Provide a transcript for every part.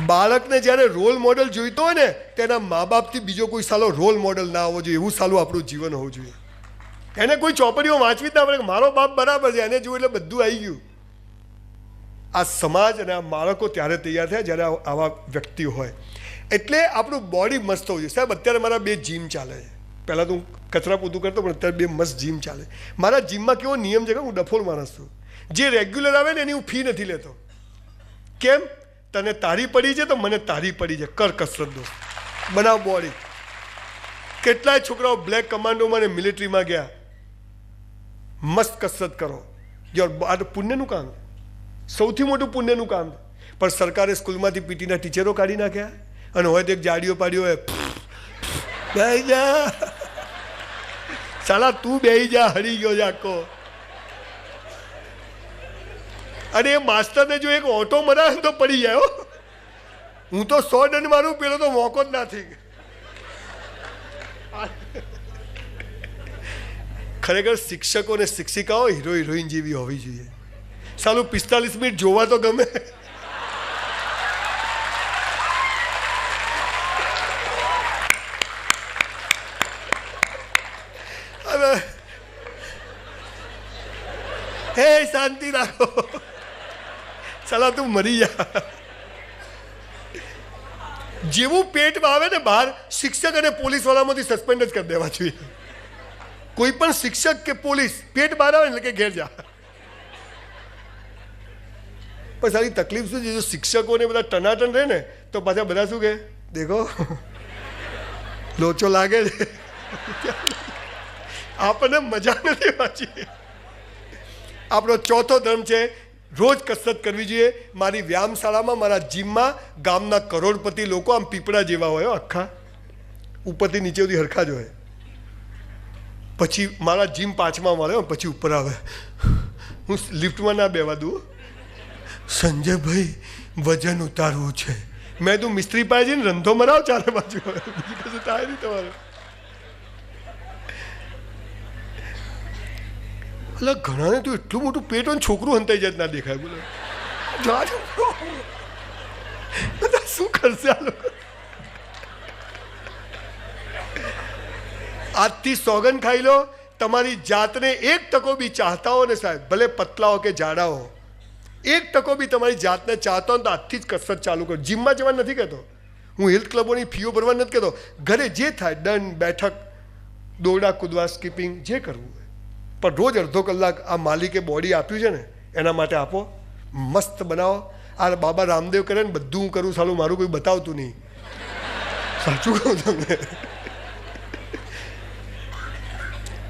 બાળકને જ્યારે role model જોઈતો હોય ને તેના મા બાપથી બીજો કોઈ સાલો રોલ મોડલ ના આવવો જોઈએ, એવું સાલું આપણું જીવન હોવું જોઈએ. એને કોઈ ચોપડીઓ વાંચવી જ ના પડે, મારો બાપ બરાબર છે, એને જોયું એટલે બધું આવી ગયું. આ સમાજ અને આ બાળકો ત્યારે તૈયાર થયા જ્યારે આવા વ્યક્તિઓ હોય. એટલે આપણું બોડી મસ્ત હોવું જોઈએ. સાહેબ અત્યારે મારા 2 જીમ ચાલે છે. પહેલાં તો હું કચરા પોતું કરતો, પણ અત્યારે 2 મસ્ત જીમ ચાલે. મારા જીમમાં કેવો નિયમ છે કે હું ડફોળ માણસ છું. જે રેગ્યુલર આવે ને એની હું ફી નથી લેતો. કેમ? તને તારી પડી છે તો મને તારી પડી છે, કર કસરત દો, બનાવ બોડી. કેટલાય છોકરાઓ બ્લેક કમાન્ડોમાં ને મિલિટરીમાં ગયા, મસ્ત કસરત કરો. આ તો પુણ્યનું કામ, સૌથી મોટું પુણ્યનું કામ. પણ સરકારે સ્કૂલમાંથી પીટીના ટીચરો કાઢી નાખ્યા, અને હોય તો એક જાડીઓ પાડ્યો હોય, બેહી જા સાલા, તું બેહી જા, હરી ગયો છે આખો. અને એ માસ્ટરને જો એક ઓટો મરાવે તો પડી જાય. હું તો 100 દંડ મારું, પેલો તો મોકો જ ના થઈ. ખરેખર શિક્ષકો અને શિક્ષિકાઓ હીરો હિરોઈન જેવી હોવી જોઈએ. સાલું 45 મિનિટ જોવા તો ગમે. હવે હે શાંતિ રાખો, સાલા તું મરી જા. જેવું પેટમાં આવે ને બહાર, શિક્ષક અને પોલીસ વાળામાંથી સસ્પેન્ડ જ કરી દેવા જોઈએ. કોઈ પણ શિક્ષક કે પોલીસ પેટ બહાર આવે એટલે કે ઘેર જા. પણ સારી તકલીફ શું છે, જો શિક્ષકોને બધા ટનાટન રહે ને તો પાછા બધા શું કહે, દેખો લોચો લાગે છે. આપણને મજા નથી વાંચી. આપણો ચોથો ધર્મ છે રોજ કસરત કરવી જોઈએ. મારી વ્યાયામશાળામાં, મારા જીમમાં ગામના કરોડપતિ લોકો આમ પીપળા જેવા હોય, આખા ઉપરથી નીચે સુધી હરખા જ હોય. પછી મારા જીમ 5મા માળે, પછી ઉપર આવે. હું લિફ્ટમાં ના બેવા દઉં. સંજયભાઈ વજન ઉતારવું છે. મેં તું મિસ્ત્રી પાસે જઈને રંધો મરાવ ચારે બાજુ, બીજું કશું થાય નહીં તમારે. એટલે ઘણાને તો એટલું મોટું પેટ હોય, છોકરું હંતાઈ જાય ના દેખાય. બોલો બધા શું કરશે આ લોકો? આજથી સોગન ખાઈ લો, તમારી જાતને 1% બી ચાહતા હો ને સાહેબ, ભલે પતલા હો કે જાડા હો, 1% બી તમારી જાતને ચાહતા હો તો આજથી જ કસરત ચાલુ કરો. જીમમાં જવા નથી કહેતો હું, હેલ્થ ક્લબોની ફીઓ ભરવા નથી કહેતો. ઘરે જે થાય, દંડ, બેઠક, દોરડા કૂદવા, સ્કીપિંગ, જે કરવું હોય, પણ રોજ અડધો કલાક આ માલિકે બોડી આપ્યું છે ને એના માટે આપો. મસ્ત બનાવો. આ બાબા રામદેવ કરે ને બધું હું કરું, સાલું મારું કોઈ બતાવતું નહીં. સાચું કહું તમને.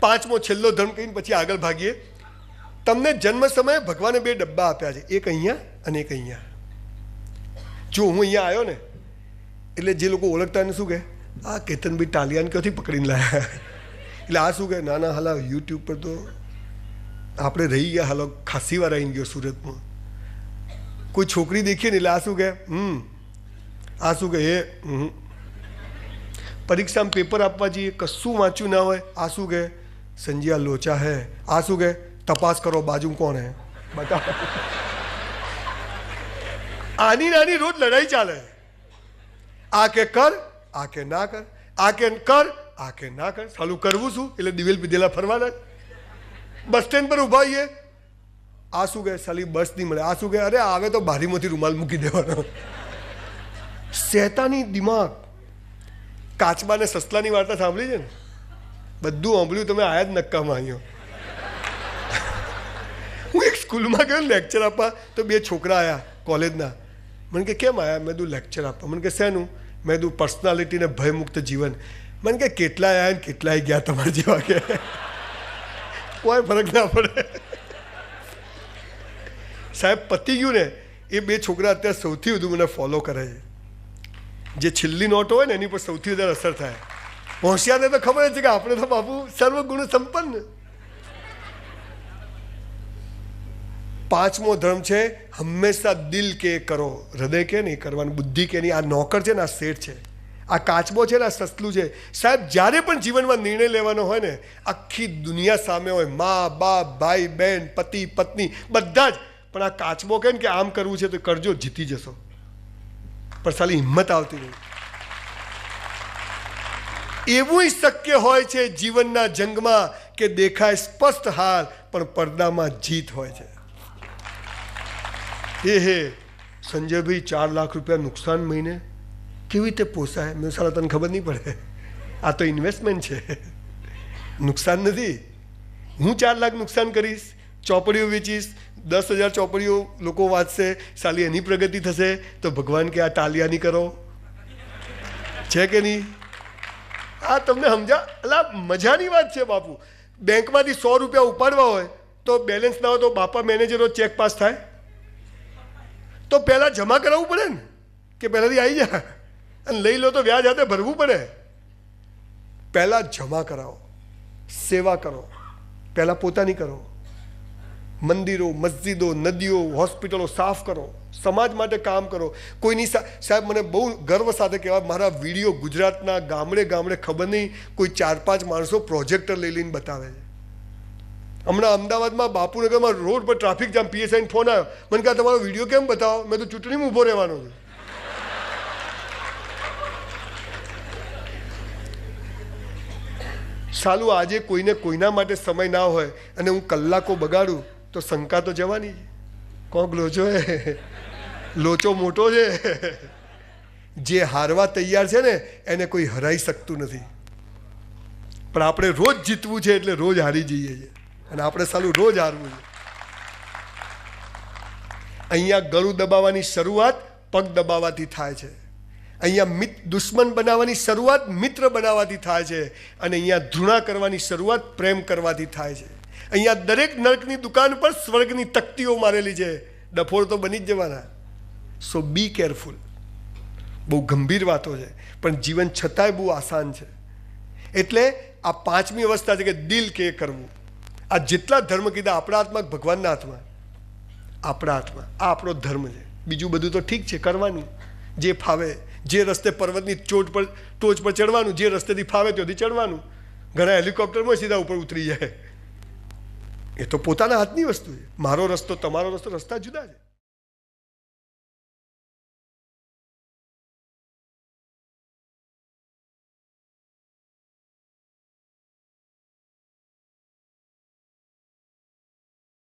5મો છેલ્લો ધર્મ કહીને પછી આગળ ભાગીએ. તમને જન્મ સમયે ભગવાને 2 ડબ્બા આપ્યા છે, એક અહીંયા અને એક અહીંયા. જો હું અહીંયા આવ્યો ને એટલે જે લોકો ઓળખતા એને શું કહે, આ કેતનભાઈ ટાલિયાને ક્યાંથી પકડીને લાયા. એટલે આ શું કહે, ના ના હાલા યુટ્યુબ પર તો આપણે રહી ગયા, હાલો ખાસી વાર આવી ગયો સુરતમાં. કોઈ છોકરી દેખીએ ને એટલે આ શું કહે, આ શું કહે, પરીક્ષામાં પેપર આપવા જઈએ, કશું વાંચ્યું ના હોય, આ શું કહે, સંજય લોચા હે. આ શું કહે, તપાસ કરો બાજુ કોણ હે, બતાવો. આની નાની રોજ લડાઈ ચાલે. આ કે કર, આ કે ના કર, આ કે કર, આ કે ના કર. સાલું કરવું શું? એટલે દિવેલ પીધેલા ફરવાના. બસ સ્ટેન્ડ પર ઊભા હોઈએ, આ શું કહે, સાલી બસ નહીં મળે. આ શું કહે, અરે આવે તો બારીમાંથી રૂમાલ મૂકી દેવાનો. શેતાની દિમાગ. કાચબાને સસલાની વાર્તા સાંભળી છે ને? બધું સાંભળ્યું તમે, આયા જ નક્કામાં અહીંયા. હું એક સ્કૂલમાં ગયો લેક્ચર આપવા, તો 2 છોકરા આવ્યા કોલેજના. મને કે કેમ આવ્યા? મેં તું લેક્ચર આપવા. મને કે શેનું? મેં તું પર્સનાલિટી ને ભયમુક્ત જીવન. મને કે કેટલાય આવ્યા ને કેટલાય ગયા તમારા જેવા. કે કોઈ ફરક ના પડે સાહેબ. પતી ગયું ને. એ 2 છોકરા અત્યારે સૌથી વધુ મને ફોલો કરે છે. જે છેલ્લી નોટો હોય ને એની પર સૌથી વધારે અસર થાય. હોશિયારને તો ખબર છે કે આપણે તો બાપુ સર્વગુણ સંપન્ન. 5મો ધર્મ છે હંમેશા દિલ કે કરો, હૃદય કે નહીં કરવાનું, બુદ્ધિ કે નહીં. આ નોકર છે ને આ શેઠ છે, આ કાચબો છે ને આ સસલું છે. સાહેબ જ્યારે પણ જીવનમાં નિર્ણય લેવાનો હોય ને, આખી દુનિયા સામે હોય, મા બાપ, ભાઈ બહેન, પતિ પત્ની, બધા જ. પણ આ કાચબો કહે ને કે આમ કરવું છે તો કરજો, જીતી જશો. પણ સાલી હિંમત આવતી નહીં. એવું શક્ય હોય છે જીવનના જંગમાં કે દેખાય સ્પષ્ટ હાર પણ પડદામાં જીત હોય છે. હે સંજયભાઈ 4 લાખ રૂપિયા નુકસાન મહિને કેવી રીતે પોસાય? મેં સાલા તને ખબર નહીં પડે, આ તો ઇન્વેસ્ટમેન્ટ છે, નુકસાન નથી. હું 4 લાખ નુકસાન કરીશ, ચોપડીઓ વેચીશ, 10,000 ચોપડીઓ લોકો વાંચશે, સાલી એની પ્રગતિ થશે, તો ભગવાન કે આ ટાલિયા નહીં કરો, છે કે નહીં? આ તમને સમજા? એટલે મજાની વાત છે બાપુ. બેંકમાંથી 100 રૂપિયા ઉપાડવા હોય તો બેલેન્સ ના હોય તો બાપા મેનેજરો ચેક પાસ થાય તો પહેલાં જમા કરાવવું પડે ને, કે પહેલાંથી આવી જાય અને લઈ લો તો વ્યાજ હાથે ભરવું પડે. પહેલાં જમા કરાવો, સેવા કરો, પહેલાં પોતાની કરો. મંદિરો, મસ્જિદો, નદીઓ, હોસ્પિટલો સાફ કરો, સમાજ માટે કામ કરો. કોઈની સાહેબ મને બહુ ગર્વ સાથે કહેવાય, મારા વિડીયો ગુજરાતના ગામડે ગામડે ખબર નહીં કોઈ 4-5 માણસો પ્રોજેક્ટર લઈ લઈને બતાવે છે. હમણાં અમદાવાદમાં બાપુનગરમાં રોડ પર ટ્રાફિક જામ, પીએસઆઈને ફોન આવ્યો, મને કહે તમારો વિડીયો કેમ બતાવો? મેં તો ચૂંટણીમાં ઊભો રહેવાનો છું. સાલું આજે કોઈને કોઈના માટે સમય ના હોય અને હું કલાકો બગાડું તો શંકા તો જવાની. કોક લોચો લોચો મોટો છે. જે હારવા તૈયાર છે ને એને કોઈ હરાઈ શકતું નથી. પણ આપણે રોજ જીતવું છે એટલે રોજ હારી જઈએ છીએ અને આપણે સાલું રોજ હારવું છે. અહીંયા ગળું દબાવવાની શરૂઆત પગ દબાવવાથી થાય છે. અહીંયા દુશ્મન બનાવવાની શરૂઆત મિત્ર બનાવવાથી થાય છે અને અહીંયા ધૃણા કરવાની શરૂઆત પ્રેમ કરવાથી થાય છે. અહીંયા દરેક નરકની દુકાન પર સ્વર્ગની તકતીઓ મારેલી છે. ડફોર તો બની જ જવાના. સો બી કેરફુલ. બહુ ગંભીર વાતો છે પણ જીવન છતાંય બહુ આસાન છે. એટલે આ 5મી અવસ્થા છે કે દિલ કે કરવું. આ જેટલા ધર્મ કીધા આપણા હાથમાં, ભગવાનના હાથમાં, આપણા હાથમાં. આ આપણો ધર્મ છે. બીજું બધું તો ઠીક છે, કરવાનું જે ફાવે. જે રસ્તે પર્વતની ટોચ પર ચડવાનું, જે રસ્તેથી ફાવે ત્યાંથી ચડવાનું. ઘણા હેલિકોપ્ટરમાં સીધા ઉપર ઉતરી જાય. એ તો પોતાના હાથની વસ્તુ છે. મારો રસ્તો, તમારો રસ્તો, રસ્તા જુદા છે.